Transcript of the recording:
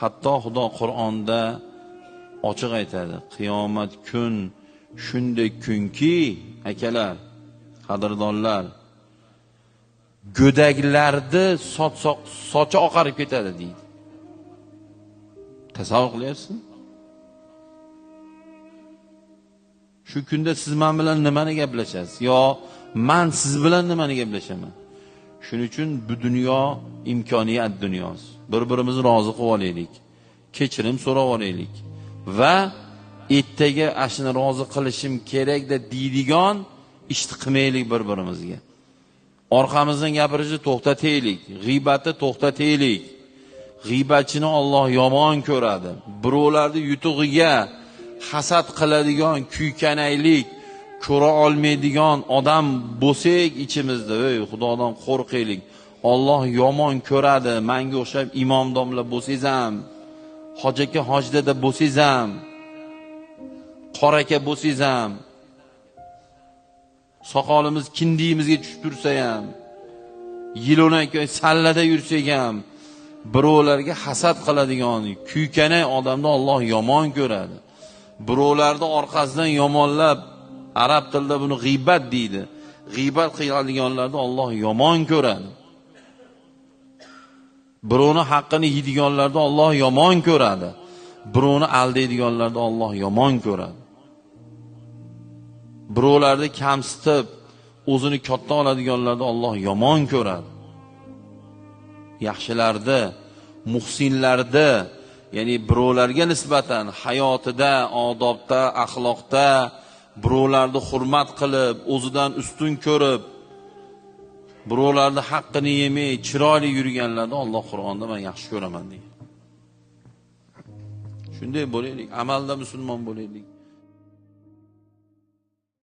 Hatto Xudo Qur'onda ochiq aytadi. Qiyomat kun shunday kunki, akalar, qadrdonlar, go'daklarni sochi oqarib ketadi deydi. Tasavvur qilyapsizmi? Shu kunda siz men bilan nimani gaplashasiz? Yo, men siz bilan nimani gaplashaman? Shuning uchun bu dunyo imkoniyat dunyosi. Bir-birimizni rozi qilib olaylik. Kechirim so'rab olaylik va ertaga ashuni rozi qilishim kerak deb deydigan ishni qilmaylik bir-birimizga. Orqamizdan gapirishni to'xtataylik, g'iybatni to'xtataylik. G'iybatchini Alloh yomon ko'radi. Birovlarni yutug'iga hasad qiladigan, kuykanaylik, ko'ra olmaydigan odam bo'lsak ichimizda, ey Xudodan qo'rqaylik. Alloh yomon ko'radi. Menga o'xshab imom domla bo'lsangiz ham, hoji aka hojdada bo'lsangiz ham, qora aka bo'lsangiz ham, soqolimiz kindiyimizga tushib tursa ham, yilona sallada yursak ham, birovlarga hasad qiladigan, kuykanay odamni Alloh yomon ko'radi. Birovlarni orqasidan yomonlab, arab tilida buni g'iybat deydi. G'iybat qiladiganlarni Alloh yomon ko'radi. Birovni haqqini yeydiganlarni Alloh yomon ko'radi. Birovni aldaydiganlarni Alloh yomon ko'radi. Birovlarni kamsitib, o'zini katta oladiganlarni Alloh yomon ko'radi. Yaxshilarni, muhsinlarni, ya'ni birovlarga nisbatan hayotida, odobda, axloqda birovlarni hurmat qilib, o'zidan ustun ko'rib, birovlarni haqqini yemay, chiroyli yurganlarni Alloh Qur'onda men yaxshi ko'raman deydi. Shunday bo'laylik, amalda musulmon bo'laylik.